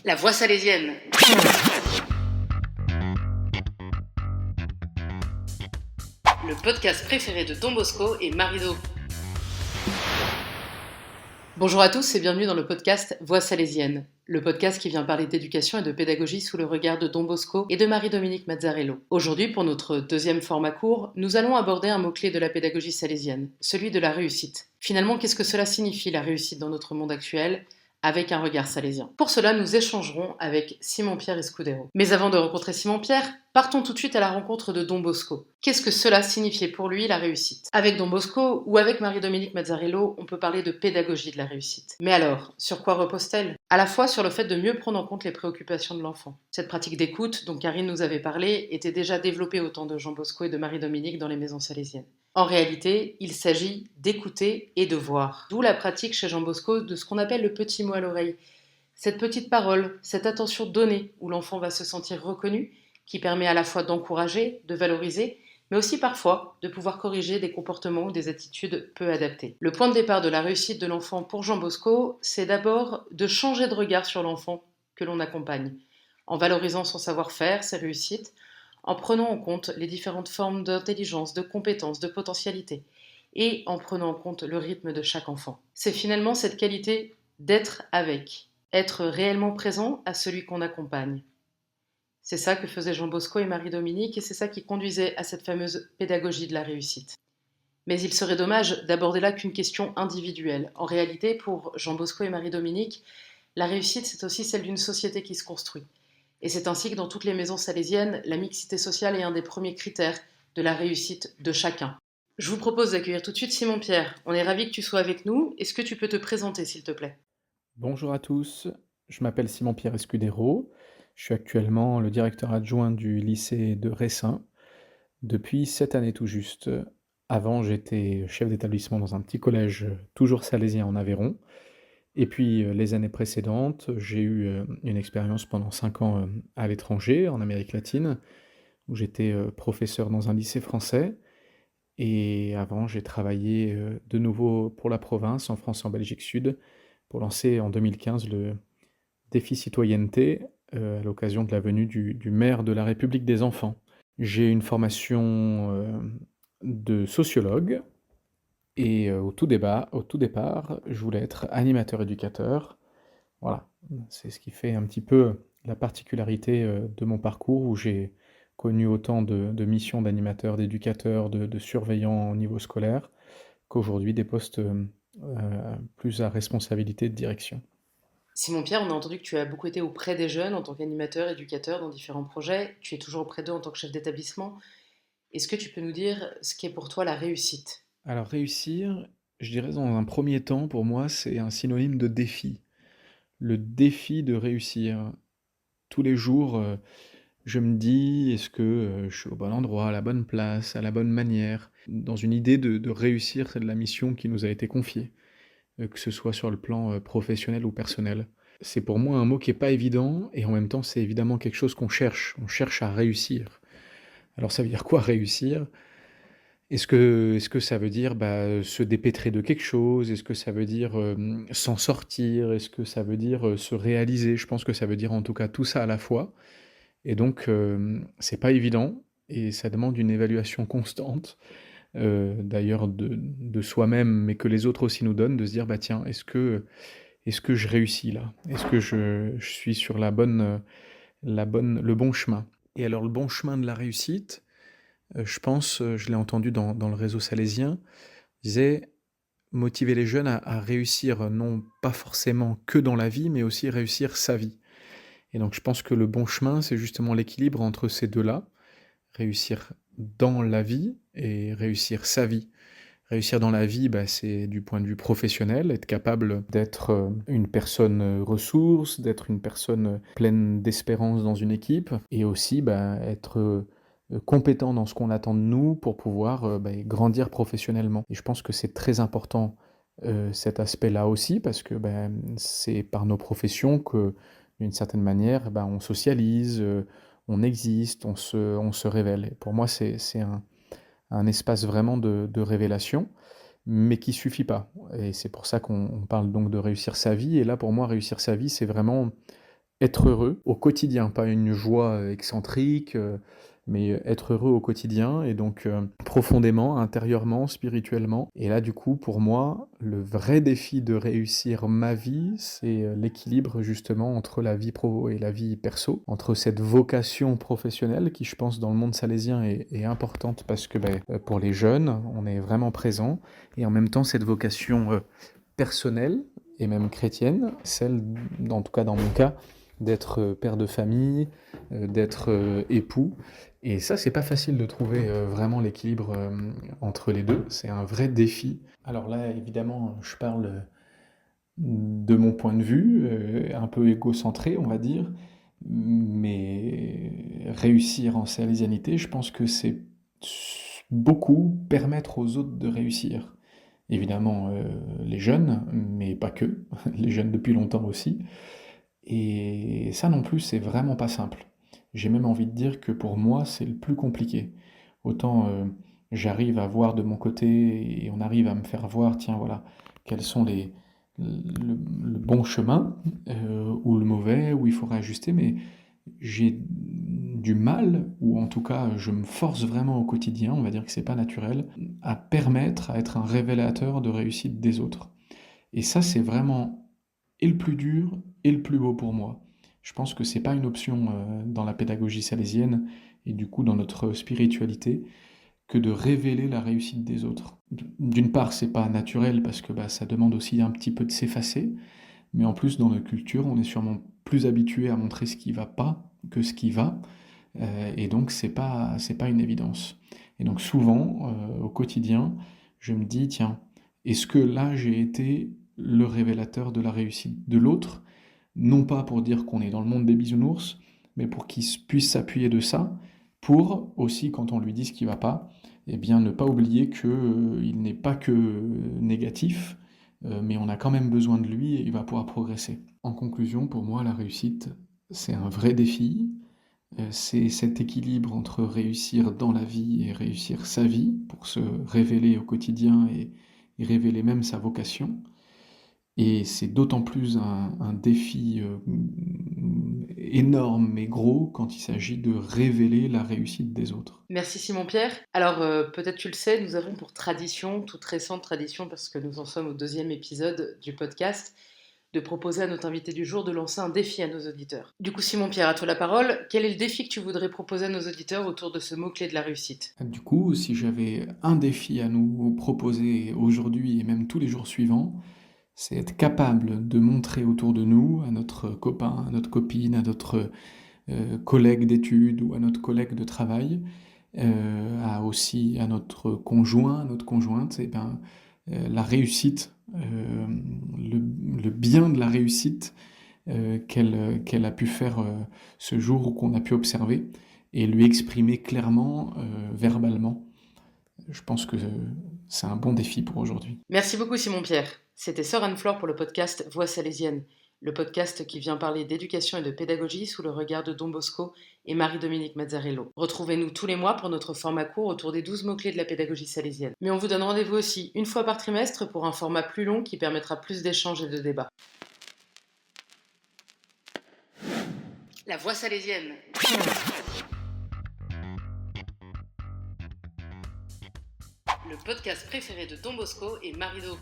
La voix salésienne. Le podcast préféré de Don Bosco et Marido. Bonjour à tous et bienvenue dans le podcast Voix salésienne, le podcast qui vient parler d'éducation et de pédagogie sous le regard de Don Bosco et de Marie-Dominique Mazzarello. Aujourd'hui, pour notre deuxième format court, nous allons aborder un mot-clé de la pédagogie salésienne, celui de la réussite. Finalement, qu'est-ce que cela signifie la réussite dans notre monde actuel ? Avec un regard salésien. Pour cela, nous échangerons avec Simon-Pierre Escudero. Mais avant de rencontrer Simon-Pierre, partons tout de suite à la rencontre de Don Bosco. Qu'est-ce que cela signifiait pour lui, la réussite ? Avec Don Bosco ou avec Marie-Dominique Mazzarello, on peut parler de pédagogie de la réussite. Mais alors, sur quoi repose-t-elle ? À la fois sur le fait de mieux prendre en compte les préoccupations de l'enfant. Cette pratique d'écoute, dont Karine nous avait parlé, était déjà développée au temps de Jean Bosco et de Marie-Dominique dans les maisons salésiennes. En réalité, il s'agit d'écouter et de voir. D'où la pratique chez Jean Bosco de ce qu'on appelle le petit mot à l'oreille. Cette petite parole, cette attention donnée où l'enfant va se sentir reconnu, qui permet à la fois d'encourager, de valoriser, mais aussi parfois de pouvoir corriger des comportements ou des attitudes peu adaptées. Le point de départ de la réussite de l'enfant pour Jean Bosco, c'est d'abord de changer de regard sur l'enfant que l'on accompagne, en valorisant son savoir-faire, ses réussites, en prenant en compte les différentes formes d'intelligence, de compétences, de potentialité, et en prenant en compte le rythme de chaque enfant. C'est finalement cette qualité d'être avec, être réellement présent à celui qu'on accompagne. C'est ça que faisaient Jean Bosco et Marie-Dominique, et c'est ça qui conduisait à cette fameuse pédagogie de la réussite. Mais il serait dommage d'aborder là qu'une question individuelle. En réalité, pour Jean Bosco et Marie-Dominique, la réussite, c'est aussi celle d'une société qui se construit. Et c'est ainsi que dans toutes les maisons salésiennes, la mixité sociale est un des premiers critères de la réussite de chacun. Je vous propose d'accueillir tout de suite Simon-Pierre. On est ravis que tu sois avec nous. Est-ce que tu peux te présenter, s'il te plaît ? Bonjour à tous, je m'appelle Simon-Pierre Escudero, je suis actuellement le directeur adjoint du lycée de Ressin depuis 7 années tout juste. Avant, j'étais chef d'établissement dans un petit collège toujours salésien en Aveyron. Et puis les années précédentes, j'ai eu une expérience pendant 5 ans à l'étranger, en Amérique latine, où j'étais professeur dans un lycée français. Et avant, j'ai travaillé de nouveau pour la province, en France et en Belgique Sud, pour lancer en 2015 le défi citoyenneté à l'occasion de la venue du maire de la République des enfants. J'ai une formation de sociologue et au tout départ, je voulais être animateur-éducateur. Voilà, c'est ce qui fait un petit peu la particularité de mon parcours où j'ai connu autant de missions d'animateur, d'éducateur, de surveillant au niveau scolaire, qu'aujourd'hui des postes plus à responsabilité de direction. Simon-Pierre, on a entendu que tu as beaucoup été auprès des jeunes en tant qu'animateur, éducateur dans différents projets. Tu es toujours auprès d'eux en tant que chef d'établissement. Est-ce que tu peux nous dire ce qu'est pour toi la réussite ? Alors réussir, je dirais dans un premier temps, pour moi, c'est un synonyme de défi. Le défi de réussir. Tous les jours, je me dis: «Est-ce que, je suis au bon endroit, à la bonne place, à la bonne manière?» dans une idée de réussir la mission qui nous a été confiée, que ce soit sur le plan, professionnel ou personnel. C'est pour moi un mot qui est pas évident et en même temps, c'est évidemment quelque chose qu'on cherche. On cherche à réussir. Alors ça veut dire quoi réussir? Est-ce que ça veut dire, bah, se dépêtrer de quelque chose? Est-ce que ça veut dire, s'en sortir? Est-ce que ça veut dire, se réaliser? Je pense que ça veut dire en tout cas tout ça à la fois et donc c'est pas évident et ça demande une évaluation constante, d'ailleurs de soi-même, mais que les autres aussi nous donnent, de se dire: «Bah, tiens, est-ce que je réussis là? Est-ce que je suis sur le bon chemin?» Et alors le bon chemin de la réussite, je pense, je l'ai entendu dans le réseau salésien, disait: «Motiver les jeunes à réussir, non pas forcément que dans la vie, mais aussi réussir sa vie». Et donc je pense que le bon chemin, c'est justement l'équilibre entre ces 2 là. Réussir dans la vie et réussir sa vie. Réussir dans la vie, bah, c'est du point de vue professionnel, être capable d'être, une personne, ressource, d'être une personne, pleine d'espérance dans une équipe et aussi, bah, être, compétent dans ce qu'on attend de nous pour pouvoir, bah, grandir professionnellement. Et je pense que c'est très important, cet aspect-là aussi parce que, c'est par nos professions que, d'une certaine manière, bah, on socialise, on existe, on se révèle. Et pour moi, c'est un espace vraiment de révélation, mais qui suffit pas et c'est pour ça qu'on parle donc de réussir sa vie et là, pour moi, réussir sa vie, c'est vraiment être heureux au quotidien, pas une joie excentrique, mais être heureux au quotidien et donc profondément, intérieurement, spirituellement. Et là, du coup, pour moi, le vrai défi de réussir ma vie, c'est l'équilibre justement entre la vie pro et la vie perso, entre cette vocation professionnelle qui, je pense, dans le monde salésien est importante parce que pour les jeunes, on est vraiment présent, et en même temps, cette vocation personnelle et même chrétienne, celle, en tout cas dans mon cas, d'être père de famille, d'être époux. Et ça, c'est pas facile de trouver vraiment l'équilibre entre les deux. C'est un vrai défi. Alors là, évidemment, je parle de mon point de vue, un peu égocentré, on va dire. Mais réussir en salésianité, je pense que c'est beaucoup permettre aux autres de réussir. Évidemment, les jeunes, mais pas que. Les jeunes depuis longtemps aussi. Et ça non plus, c'est vraiment pas simple. J'ai même envie de dire que pour moi, c'est le plus compliqué. Autant j'arrive à voir de mon côté et on arrive à me faire voir, tiens, voilà, quels sont le bon chemin ou le mauvais, où il faudrait ajuster, mais j'ai du mal, ou en tout cas je me force vraiment au quotidien, on va dire que c'est pas naturel, à permettre, à être un révélateur de réussite des autres. Et ça, c'est vraiment et le plus dur et le plus beau pour moi. Je pense que c'est pas une option dans la pédagogie salésienne et du coup dans notre spiritualité que de révéler la réussite des autres. D'une part, c'est pas naturel parce que ça demande aussi un petit peu de s'effacer, mais en plus dans notre culture, on est sûrement plus habitué à montrer ce qui va pas que ce qui va, et donc c'est pas une évidence. Et donc souvent, au quotidien, je me dis, tiens, est-ce que là j'ai été le révélateur de la réussite de l'autre, non pas pour dire qu'on est dans le monde des bisounours, mais pour qu'il puisse s'appuyer de ça, pour aussi, quand on lui dit ce qui ne va pas, eh bien ne pas oublier qu'il n'est pas que négatif, mais on a quand même besoin de lui et il va pouvoir progresser. En conclusion, pour moi, la réussite, c'est un vrai défi. C'est cet équilibre entre réussir dans la vie et réussir sa vie, pour se révéler au quotidien et révéler même sa vocation. Et c'est d'autant plus un défi énorme et gros quand il s'agit de révéler la réussite des autres. Merci Simon-Pierre. Alors peut-être tu le sais, nous avons pour tradition, toute récente tradition parce que nous en sommes au 2e épisode du podcast, de proposer à notre invité du jour de lancer un défi à nos auditeurs. Du coup Simon-Pierre, à toi la parole. Quel est le défi que tu voudrais proposer à nos auditeurs autour de ce mot-clé de la réussite ? Du coup, si j'avais un défi à nous proposer aujourd'hui et même tous les jours suivants, c'est être capable de montrer autour de nous, à notre copain, à notre copine, à notre collègue d'études ou à notre collègue de travail, aussi à notre conjoint, à notre conjointe, la réussite, le bien de la réussite qu'elle a pu faire ce jour ou qu'on a pu observer et lui exprimer clairement, verbalement. Je pense que c'est un bon défi pour aujourd'hui. Merci beaucoup Simon-Pierre. C'était Sœur Anne-Flore pour le podcast Voix salésienne, le podcast qui vient parler d'éducation et de pédagogie sous le regard de Don Bosco et Marie-Dominique Mazzarello. Retrouvez-nous tous les mois pour notre format court autour des 12 mots-clés de la pédagogie salésienne. Mais on vous donne rendez-vous aussi une fois par trimestre pour un format plus long qui permettra plus d'échanges et de débats. La Voix salésienne. Le podcast préféré de Don Bosco et Marie-Do.